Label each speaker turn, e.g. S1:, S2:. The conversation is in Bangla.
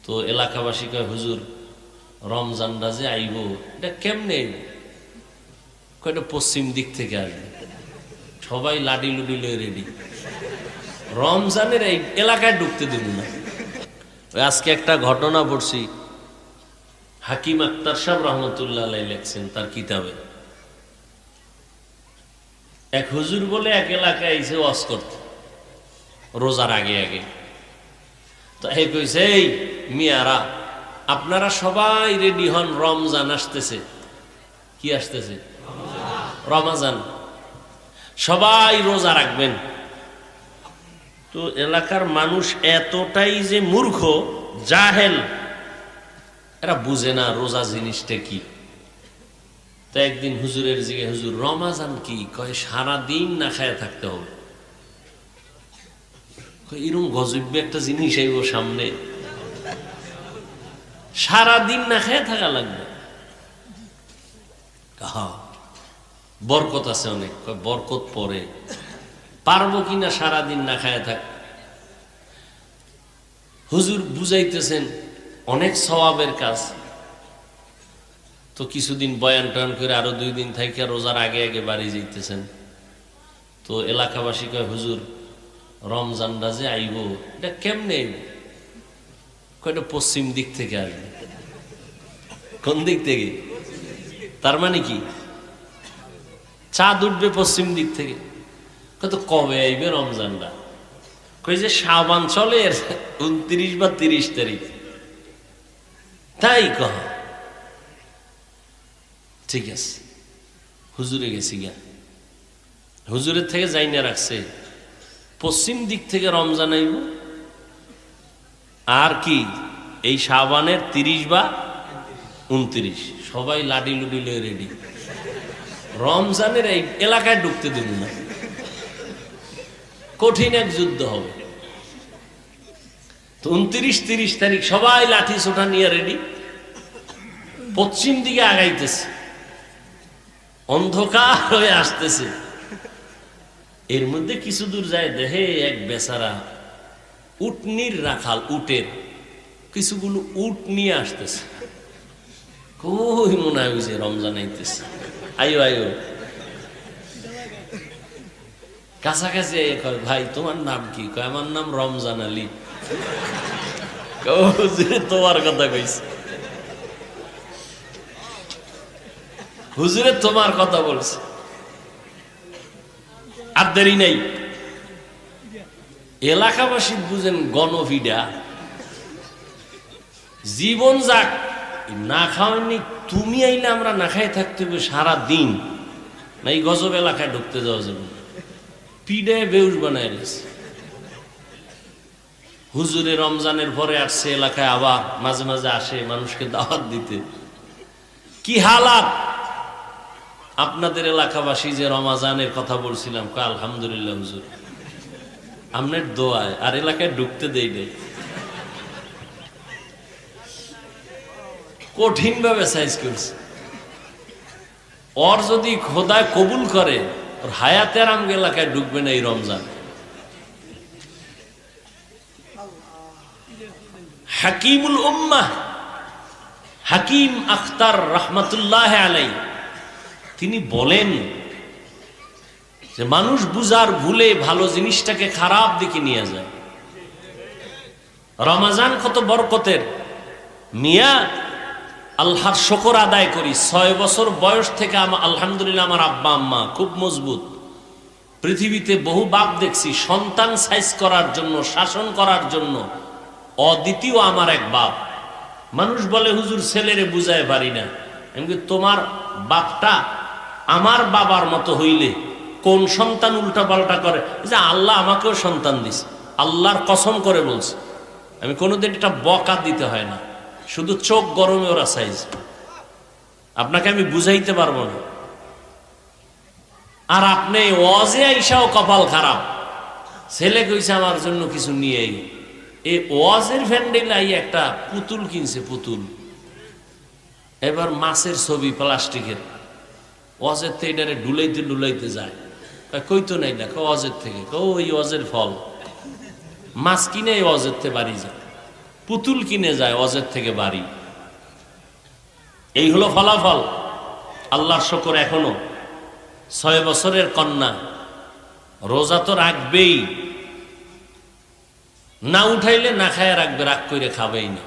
S1: তো এলাকাবাসী কয় হুজুর রমজানটা যে আইব এটা কেমনে কয়টা পশ্চিম দিক থেকে আসবে, সবাই লাডি লুডি লয়ে রেডি, রমজানের এই এলাকায় ঢুকতে দেব না। আজকে একটা ঘটনা পড়ছি, হাকিম আক্তার সাহেব রহমতুল্লাহ আলাইহি লেখছেন তার কিতাবে। এক হুজুর বলে এক এলাকায় এসে ওয়াজ করতে রোজার আগে আগে। তো এই কইছে, এই মিয়ারা আপনারা সবাই রেডি হন, রমজান আসতেছে। কি আসতেছে? রমজান। সবাই রোজা রাখবেন। তো এলাকার মানুষ এতটাই যে মূর্খ, জাহেল, এরা বুঝে না রোজা জিনিসটা কি। তো একদিন হুজুরের জিগে, হুজুর রমজান কি? কয় সারাদিন না খায় থাকতে হবে। এরকম গজব একটা জিনিস আইব সামনে, সারাদিন না খেয়ে থাকা লাগবে। বরকত আছে অনেক, বরকত পরে পারবো কিনা সারাদিন না খায় থাক। হুজুর বুঝাইতেছেন অনেক সওয়াবের কাজ। তো কিছুদিন বয়ান টয়ান করে আরো 2 দিন থেকে রোজার আগে আগে বাড়ি যাইতেছেন। তো এলাকাবাসী কয় হুজুর রমজানটা যে আইব এটা কেমনে আইব? কয়টা পশ্চিম দিক থেকে আসবে। কোন দিক থেকে? তার মানে কি চাঁদ উঠবে পশ্চিম দিক থেকে। কত কবে আইবে রমজানটা? কই যে শাবান চলে 29 বা 30 তারিখ। তাই কহ, ঠিক আছে। হুজুরে গেছি গা, হুজুরের থেকে যাই না রাখছে পশ্চিম দিক থেকে রমজান আইব। আর কি এই শাবানের 30 বা 29 সবাই লাডি লুডি লয়ে রেডি, রমজানের এই এলাকায় ঢুকতে দেব না। কঠিন এক যুদ্ধ হবে। তো 29-30 তারিখ সবাই লাঠি সোটা নিয়ে রেডি, পশ্চিম দিকে আগাইতেছে, অন্ধকার হয়ে আসতেছে। এর মধ্যে কিছু দূর যায়, দেখে এক বেচারা উটনির রাখাল, উটের কিছুগুলো উট নিয়ে আসতেছে। কই মনে হয় যে রমজান আইতেছে, আইও আইও। কাছাকাছি কয় ভাই তোমার নাম কি? কয় আমার নাম রমজান আলী। তোমার কথা কইছে, হুজুরে তোমার কথা বলছে। আর দেরি নেই, এলাকাবাসী বুঝেন গণভিডা, জীবন যাক না খাওয়ানি। তুমি আইলে আমরা না খাই থাকতে হবে সারা দিন, না এই গজব এলাকায় ঢুকতে যাওয়া যাবে। পিডে বেউস বানায় গেছে। হুজুরে রমজানের পরে আসছে এলাকায়, আবার মাঝে মাঝে আসে মানুষকে দাওয়াত দিতে। কি হালাত আপনাদের এলাকাবাসী যে রমজানের কথা বলছিলাম, কয় আলহামদুলিল্লাহ হুজুর আপনার দোয়ায়, আর এলাকায় ঢুকতে দেই নাই। কঠিন ভাবে সাইজ করছে। ওর যদি খোদায় কবুল করে, ওর হায়াতের আম এলাকায় ঢুকবে না এই রমজান। হাকিমুল উম্মাহ হাকিম আখতার রহমতুল্লাহ আলাইহি তিনি বলেন যে মানুষ বুঝার ভুলে ভালো জিনিসটাকে খারাপ দিকে নিয়ে যায়। রমজান কত বরকতের মিয়া, আল্লাহর শুকর আদায় করি। 6 বছর বয়স থেকে আলহামদুলিল্লাহ আমার আব্বা আম্মা খুব মজবুত। পৃথিবীতে বহু বাপ দেখছি সন্তান সাইজ করার জন্য, শাসন করার জন্য অদ্বিতীয় আমার এক বাপ। মানুষ বলে হুজুর ছেলেরে বুঝায় পারি না। এমনি তোমার বাপটা আমার বাবার মতো হইলে কোন সন্তান উল্টা পাল্টা করে? যে আল্লাহ আমাকেও সন্তান দিছে, আল্লাহর কসম করে বলছে। আমি কোনোদিন এটা বকা দিতে হয় না, শুধু চোখ গরমে ওরা সাইজ। আপনাকে আমি বুঝাইতে পারবো না। আর আপনি ওয়াজে আইসাও কপাল খারাপ, ছেলে কইছে আমার জন্য কিছু নিয়ে আই। এই ওয়াজের ভ্যান্ডেলাই একটা পুতুল কিনছে, পুতুল। এবার মাছের ছবি প্লাস্টিকের, ওয়াজের থেকে এটারে ডুলাইতে ডুলাইতে যায়। কই তো নাই, দেখো ওয়াজের থেকে। ওই ওয়াজের ফল, মাছ কিনে ওয়াজের থেকে বাড়ি যায়। পুতুল কিনে যায় অজের থেকে বাড়ি। এই হলো ফলাফল। আল্লাহর শুকর এখনো 6 বছরের কন্যা রোজা তো রাখবেই, না উঠাইলে না খায় রাখবে, রাগ করে খাবেই না।